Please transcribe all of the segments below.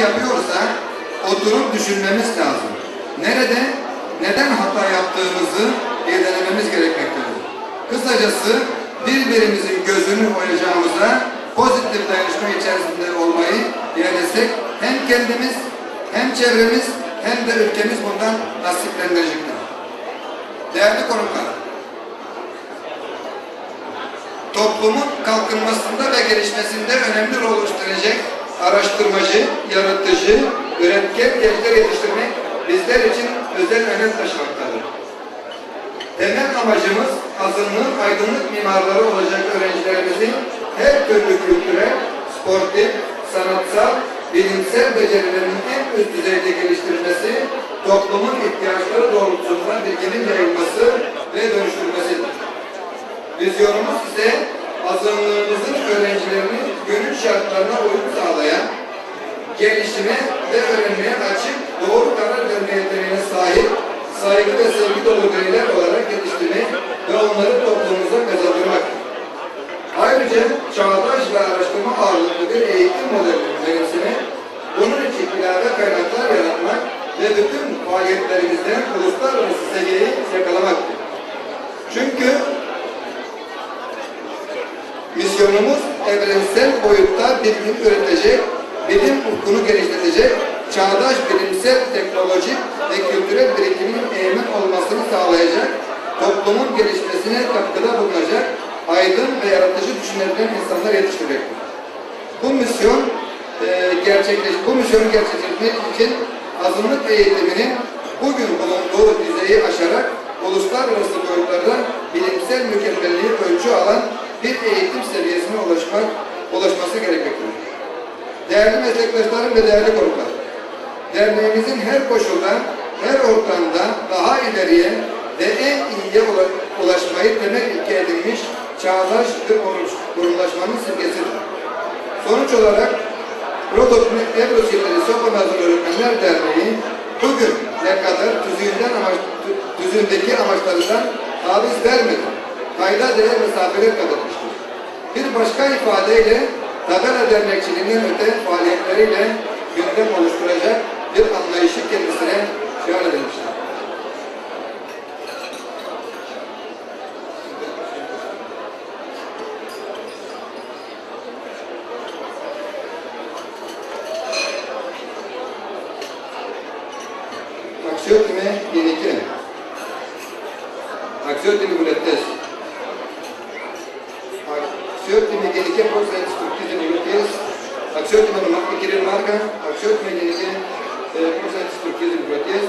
yapıyorsa oturup düşünmemiz lazım. Nerede, neden hata yaptığımızı irdelememiz gerekmektedir. Kısacası birbirimizin gözünü oyacağımıza pozitif dayanışma içerisinde olmayı ilerlesek hem kendimiz, hem çevremiz, hem de ülkemiz bundan nasiplendirecektir. Değerli konuklar, toplumun kalkınmasında ve gelişmesinde önemli rol oluşturacak araştırmacı, yaratıcı, üretken gençler yetiştirmek bizler için özel önem taşımaktadır. Temel amacımız azınlığın aydınlık mimarları olacak öğrencilerimizin her türlü kültürel, sportif, sanatsal, bilimsel becerilerinin en üst düzeyde geliştirilmesi, toplumun ihtiyaçları doğrultusunda bilginin yayılması ve dönüştürülmesidir. Vizyonumuz ise azınlığımızın öğrencilerinin gönül şartlarına uyum sağlayan, gelişime ve öğrenmeye açık, doğru karar verme yeteneğine sahip, saygı ve sevgi dolu bireyler olarak yetiştirmek ve onları toplumumuza kazandırmaktır. Ayrıca çağdaş ve araştırma ağırlıklı bir eğitim modelini benimsemek, bunun için ilave kaynaklar yaratmak ve bütün faaliyetlerimizden uluslararası seviyeyi yakalamaktır. Çünkü misyonumuz evrensel boyutta bilgi üretecek, bilim ufkunu geliştirecek, çağdaş bilimsel, teknolojik ve kültürel birikimin emin olmasını sağlayacak, toplumun gelişmesine katkıda bulunacak, aydın ve yaratıcı düşünebilen insanlar yetiştirecektir. Bu misyonu gerçekleştirmek için azınlık eğitiminin bugün bulunduğu düzeyi aşarak uluslararası boyutlarda bilimsel mükemmelliği ölçü alan bir eğitim seviyesine ulaşması gerekmektedir. Değerli meslektaşlarım ve değerli konuklar, derneğimizin her koşulda, her ortamda daha ileriye ve en iyiye ulaşmayı temel ilke edilmiş çağdaş bir kurumlaşmanın simgesidir. Sonuç olarak Rodop'un Evrosiyetleri Sopa Mezunu Öğretmenler Derneği bugün ne kadar tüzüğündeki amaçlarından taviz vermedi, kayda değer mesafeler kat etmiştir. Bir başka ifadeyle tabela dernekçiliğinin öte faaliyetleriyle gündem oluşturacak bir anlayışı kendisine şiar edilmiştir. Aksiotime genike, aksiotime bulettes, aksiotime genike poslet structizem bulettes, aksiotime kirin marca, aksiotime genike poslet structizem bulettes,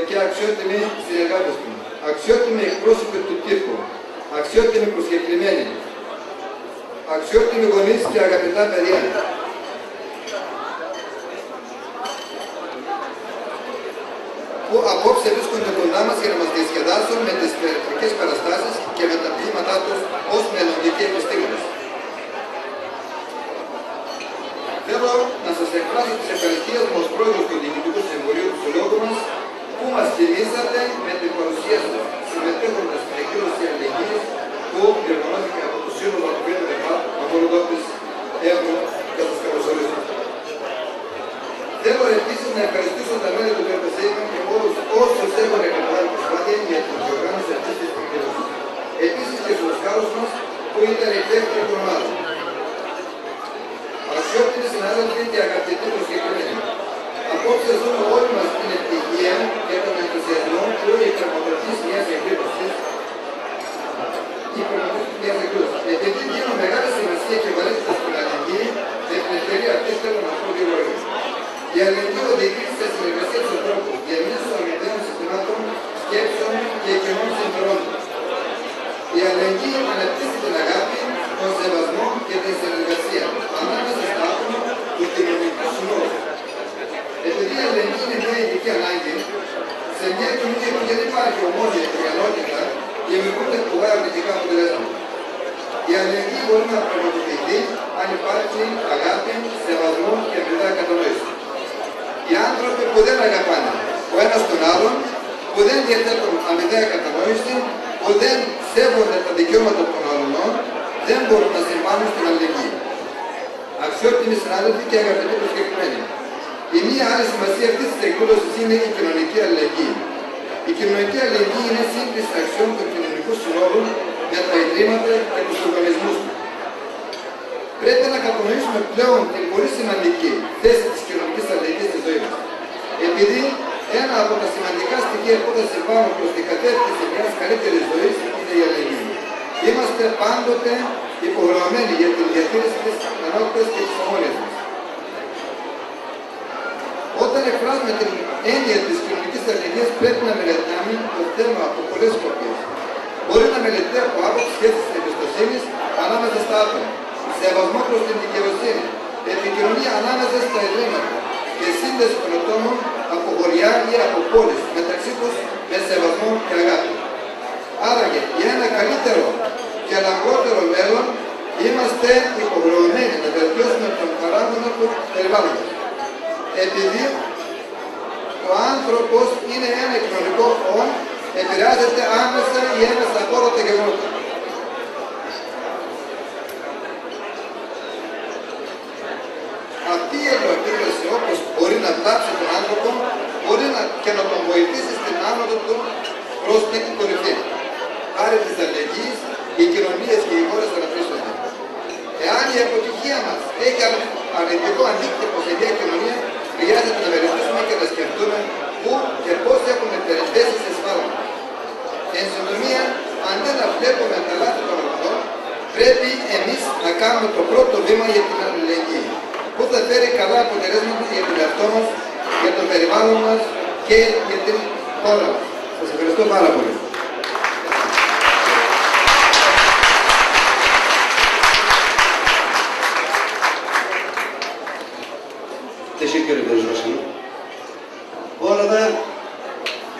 και αξιότιμοι συνεργάτες μου, αξιότιμοι εκπρόσωποι του τύπου, αξιότιμοι προσκεκλημένοι, αξιότιμοι γονείς και αγαπητά παιδιά. Που απόψε βρίσκονται κοντά μας για να μας διασκεδάσουν με τις θεατρικές παραστάσεις και με τα ποίηματά τους ως μελλοντικοί επιστήμονες. Θέλω να σας εκφράσω τις ευχαριστίες μου ως πρόεδρος του Διοικητικού Συμβουλίου του Συλλόγου μας που μας τιμήσατε με την παρουσία σας, συμμετέχοντας στην εκδήλωση αλληλεγγύης που διοργανώθηκε από το Σύνολο του Β' από Ροδόπης Εύρω και σας καλωσορίζω. Θέλω επίσης να ευχαριστήσω τα μέλη του ΠΕΠΣΕΙ και όλους όσους έχουν καταβάλει προσπάθεια για την διοργάνωση αυτής της εκδήλωσης. Επίσης και στους χάρους μας που ήταν η δεύτερη εβδομάδα. Αξιότιμοι συνάδελφοι και αγαπητοί προσκεκλημένοι, απόψε ζούμε όλοι μας την ευτυχία και τον ενθουσιασμό που η πραγματοποίηση μιας εκδήλωσης. Επειδή δίνω μεγάλη σημασία και βαρύτητα στην αλληλεγγύη, με την ευκαιρία αυτή θέλω να πω δύο λόγια. Η αλληλεγγύη οδηγεί σε συνεργασία του ανθρώπου, διαμήνωση αμοιβαίων συστημάτων, σκέψεων και κοινών συμφερόντων. Η αλληλεγγύη αναπτύσσει την αγάπη, τον σεβασμό και την συνεργασία ανάμεσα στα άτομα του κοινωνικού συνόλου. Επειδή η αλληλεγγύη είναι μια ειδική ανάγκη, σε μια κοινωνία που δεν υπάρχει ομόνια και ικανότητα, δημιουργούνται πολλά αρνητικά αποτελέσματα. Η αλληλεγγύη μπορεί να πραγματοποιηθεί αν υπάρχει αγάπη, σεβασμό και αμοιβαία κατανόηση. Οι άνθρωποι που δεν αγαπάνε ο ένας τον άλλον, που δεν διαθέτουν αμοιβαία κατανόηση, που δεν σέβονται τα δικαιώματα των άλλων, δεν μπορούν να συμβάλλουν στην αλληλεγγύη. Αξιότιμοι συνάδελφοι και αγαπητοί προσκεκλημένοι. Η μία άλλη σημασία αυτής της εκδήλωσης είναι η κοινωνική αλληλεγγύη. Η κοινωνική αλληλεγγύη είναι σύγκριση αξιών του κοινωνικού συνόλου με τα ιδρύματα και τους οργανισμούς του. Πρέπει να κατανοήσουμε πλέον την πολύ σημαντική θέση της κοινωνικής αλληλεγγύης στη ζωή μας. Επειδή ένα από τα σημαντικά στοιχεία που θα συμβάλλουν προς την κατεύθυνση μιας καλύτερης ζωής είναι η αλληλεγγύη. Είμαστε πάντοτε υποχρεωμένοι για την διατήρηση της ενότητας και της ομόνοιας μας. Όταν εκφράζουμε την έννοια της κοινωνικής αλληλεγγύης, πρέπει να μελετάμε το θέμα από πολλές σκοπιές. Μπορεί να μελετηθεί από άποψη σχέσης της εμπιστοσύνης ανάμεσα στα άτομα, σεβασμό προς την δικαιοσύνη, επικοινωνία ανάμεσα στα ιδρύματα και σύνδεση των ατόμων από χωριά ή από πόλεις μεταξύ τους με σεβασμό και αγάπη. Άραγε, για ένα καλύτερο και λαμπρότερο μέλλον είμαστε υποχρεωμένοι να βελτιώσουμε τον παράγοντα του περιβάλλοντος. Επειδή ο άνθρωπος είναι ένα κοινωνικό όν, επηρεάζεται άμεσα ή έμεσα από όλα τα γεγονότα. Αυτή η ελευθερία, όπως μπορεί να βλάψει τον άνθρωπο, μπορεί και να τον βοηθήσει στην άνοδο του προς την κορυφή. Χάρη της αλληλεγγύης, οι κοινωνίες και οι χώρες αναπτύσσονται. Εάν η αποτυχία μας έχει αρνητικό αντίκτυπο σε μια κοινωνία, χρειάζεται να μελετήσουμε και να σκεφτούμε πού και πώς έχουμε περιπέσει σε σφάλμα. Εν συντομία, αντί να βλέπουμε τα λάθη των ορθών, πρέπει εμείς να κάνουμε το πρώτο βήμα για την αλληλεγγύη, που θα φέρει καλά αποτελέσματα για τον εαυτό μας, για το περιβάλλον μας και για την χώρα μας. Σας ευχαριστώ πάρα πολύ. Teşekkür ederiz başkanım. Bu arada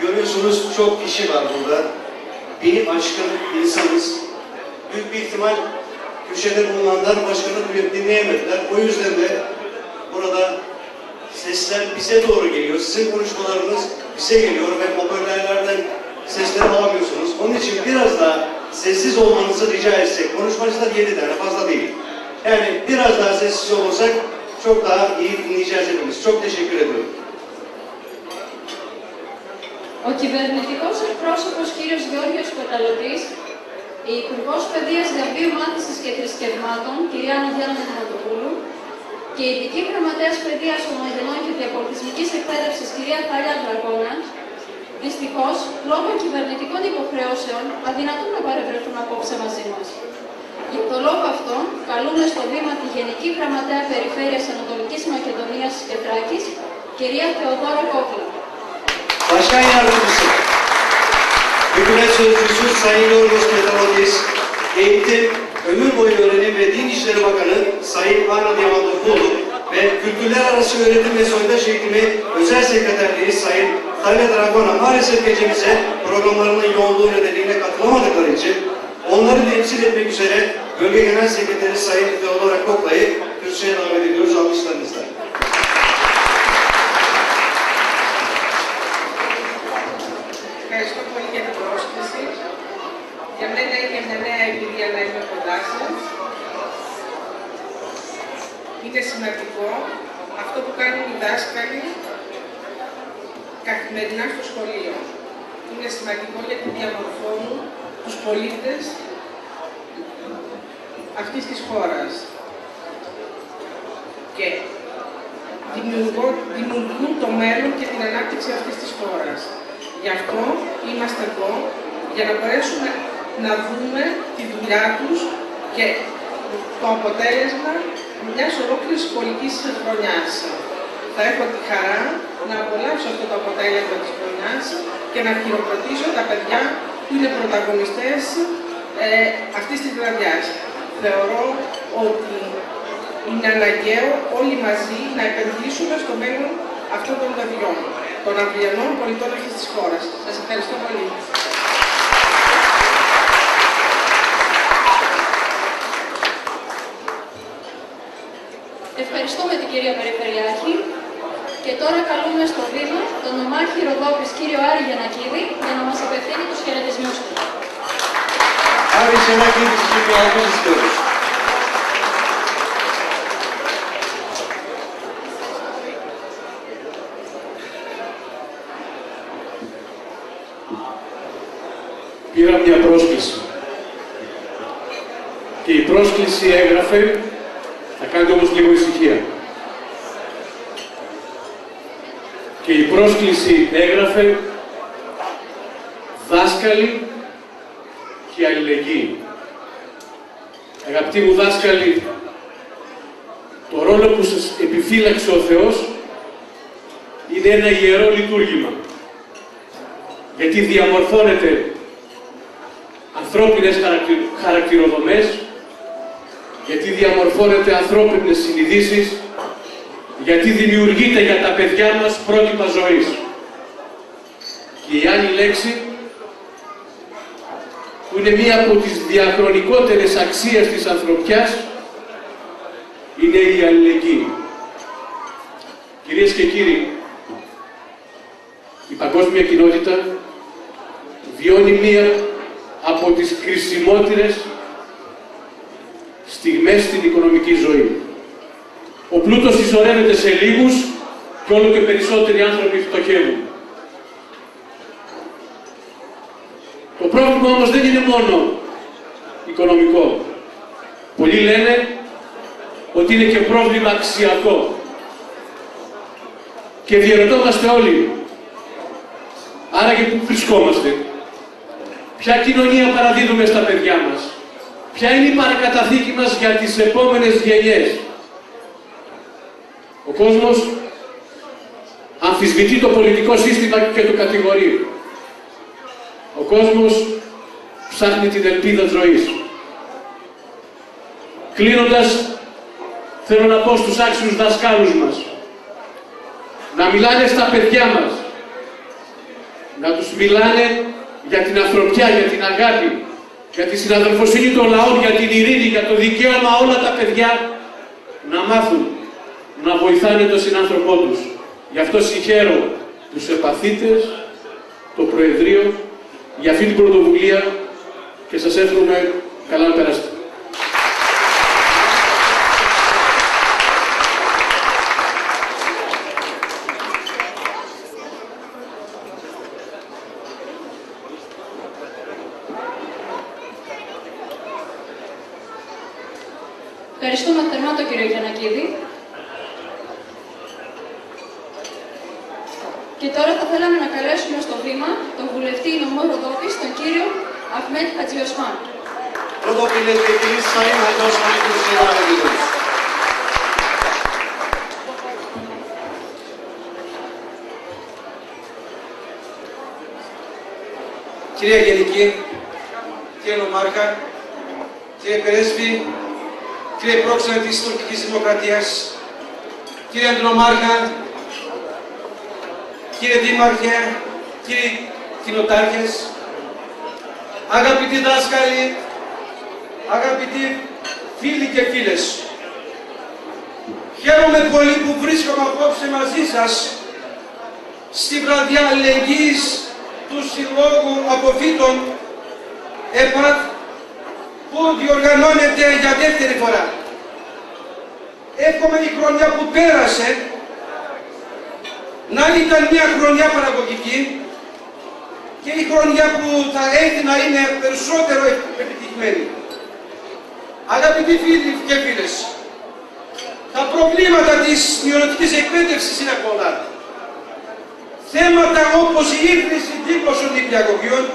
görüyorsunuz çok kişi var burada. Bini aşkın insanız. Büyük bir ihtimal köşede bulunanlar başkanı dinleyemediler. O yüzden de burada sesler bize doğru geliyor. Sizin konuşmalarınız bize geliyor ve hoparlörlerden sesleri alamıyorsunuz. Onun için biraz daha sessiz olmanızı rica etsek. Konuşmacılar 7 tane, fazla değil. Yani biraz daha sessiz olursak çok daha iyi dinleyeceğiz hepimiz. Çok teşekkür ediyorum. Ο κυβερνητικός εκπρόσωπος κ. Γιώργος Πεταλωτής, η Υπουργός Παιδείας, Γραφείου Μάθησης και Θρησκευμάτων, κ. Ανδριάνα Δημοτοπούλου, και η ειδική γραμματέας Παιδείας, Ομογενών και Διαπολιτισμικής Εκπαίδευσης, κ. Θάλια Δραγώνα, δυστυχώς, λόγω κυβερνητικών υποχρεώσεων, αδυνατούν να παρευρεθούν απόψε μαζί μας. Για τον λόγο αυτό, καλούμε στο βήμα τη Γενική Γραμματέα Περιφέρειας Ανατολικής Μακεδονίας και Θράκης, κυρία Θεοδόρα Κόκλα. Başkan Yardımcısı, Hükümet Sözcüsü Sayın Yorgos Petrolodis, Eğitim, Ömür Boyu Öğrenim ve Din İşleri Bakanı Sayın Ana Diamandopoulos ve Kültürler Arası Öğretim ve Soydaş Eğitimi Özel Sekreterliği Sayın Thalya Dragona maalesef gecemize programlarının yoğunluğu nedeniyle katılamadıkları için onları temsil etmek üzere Bölge Genel Sekreteri Sayın Theodora Kokla'yı kürsüye davet ediyoruz alkışlarınızla. Ευχαριστώ πολύ για την πρόσκληση. Για μένα είναι μια νέα εμπειρία να είμαι κοντά σας. Είναι σημαντικό αυτό που κάνουν οι δάσκαλοι καθημερινά στο σχολείο. Είναι σημαντικό γιατί διαμορφώνουν τους πολίτες αυτής της χώρας και δημιουργούν το μέλλον και την ανάπτυξη αυτής της χώρας. Γι' αυτό είμαστε εδώ, για να μπορέσουμε να δούμε τη δουλειά τους και το αποτέλεσμα μιας ολόκληρης σχολικής χρονιάς. Θα έχω τη χαρά να απολαύσω αυτό το αποτέλεσμα της χρονιάς και να χειροκροτήσω τα παιδιά που είναι πρωταγωνιστές αυτής της βραδιάς. Θεωρώ ότι είναι αναγκαίο όλοι μαζί να επενδύσουμε στο μέλλον αυτών των παιδιών, των αυριανών πολιτών αυτής της χώρας. Σας ευχαριστώ πολύ. Ευχαριστούμε την κυρία Περιφερειάρχη και τώρα καλούμε στο βήμα τον νομάρχη Ροδόπης κύριο Άρη Γιαννακίδη για να μας απευθύνει τους χαιρετισμούς του. Άρη Γιαννακίδη, κύριε Αλκούδης. πήρα μια πρόσκληση. Και η πρόσκληση έγραφε, θα κάνετε όμως λίγο ησυχία. Και η πρόσκληση έγραφε δάσκαλοι και αλληλεγγύη. Αγαπητοί μου δάσκαλοι, το ρόλο που σας επιφύλαξε ο Θεός είναι ένα ιερό λειτουργήμα. Γιατί διαμορφώνεται ανθρώπινες χαρακτηροδομές, γιατί διαμορφώνεται ανθρώπινες συνειδήσεις, γιατί δημιουργείται για τα παιδιά μας πρότυπα ζωής. Και η άλλη λέξη, που είναι μία από τις διαχρονικότερες αξίες της ανθρωπιάς, είναι η αλληλεγγύη. Κυρίες και κύριοι, η παγκόσμια κοινότητα βιώνει μία από τις κρισιμότερες στιγμές στην οικονομική ζωή. Ο πλούτος συσσωρεύεται σε λίγους και όλο και περισσότεροι άνθρωποι φτωχεύουν. Το πρόβλημα όμως δεν είναι μόνο οικονομικό. Πολλοί λένε ότι είναι και πρόβλημα αξιακό. Και διερωτόμαστε όλοι, άρα και πού βρισκόμαστε, ποια κοινωνία παραδίδουμε στα παιδιά μας, ποια είναι η παρακαταθήκη μας για τις επόμενες γενιές. Ο κόσμος αμφισβητεί το πολιτικό σύστημα και το κατηγορεί. Ο κόσμος ψάχνει την ελπίδα ζωής. Κλείνοντας, θέλω να πω στους άξιους δασκάλους μας, να μιλάνε στα παιδιά μας, να τους μιλάνε για την ανθρωπιά, για την αγάπη, για τη συναδελφοσύνη των λαών, για την ειρήνη, για το δικαίωμα όλα τα παιδιά να μάθουν, να βοηθάνε τον συνάνθρωπό τους. Γι' αυτό συγχαίρω τους επαθήτες, το Προεδρείο, για αυτή την πρωτοβουλία και σας εύχομαι καλά να περάσετε. Ευχαριστούμε θερμά τον κύριο Γιαννακίδη. Και τώρα θα θέλαμε να καλέσουμε στο βήμα τον βουλευτή νομό Ροδόπης, τον κύριο Αχμέτ Χατζιοσμάν. Πρώτο μilletvekili Sayın Hacı Osman Kılıç'ı davet ediyoruz. Κυρία Γενική, κύριε Νομάρχα, κύριε Πρέσβη, κύριε Πρόξενε της Τουρκικής Δημοκρατίας, κύριε Αντινομάρχα, κύριε Δήμαρχε, κύριοι κοινοτάρχες, αγαπητοί δάσκαλοι, αγαπητοί φίλοι και φίλες, χαίρομαι πολύ που βρίσκομαι απόψε μαζί σας στη βραδιά αλληλεγγύης του Συλλόγου Αποφύτων ΕΠΑΤ που διοργανώνεται για δεύτερη φορά. Εύχομαι η χρονιά που πέρασε να ήταν μια χρονιά παραγωγική και η χρονιά που θα έρθει να είναι περισσότερο επιτυχημένη. Αγαπητοί φίλοι και φίλες, τα προβλήματα της μειονοτικής εκπαίδευσης είναι πολλά. Θέματα όπως η ίδρυση δίπλωσων νηπιαγωγείων,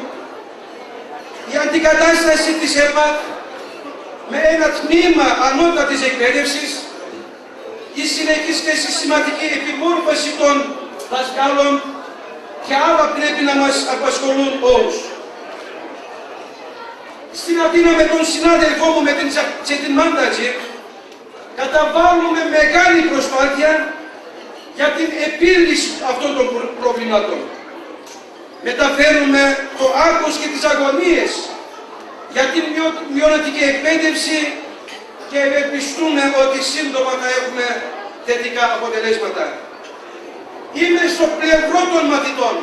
η αντικατάσταση της ΕΠΑΤ με ένα τμήμα ανώτατης εκπαίδευσης, η συνεχής και συστηματική επιμόρφωση των δασκάλων και άλλα πρέπει να μας απασχολούν όλους. Στην Αθήνα με τον συνάδελφό μου, με την Τσετιν Μάντατζη, καταβάλουμε μεγάλη προσπάθεια για την επίλυση αυτών των προβλημάτων. Μεταφέρουμε το άγχος και τις αγωνίες για την μειονοτική εκπαίδευση και ευελπιστούμε ότι σύντομα θα έχουμε θετικά αποτελέσματα. Είμαι στο πλευρό των μαθητών,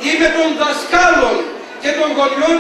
είμαι των δασκάλων και των γονιών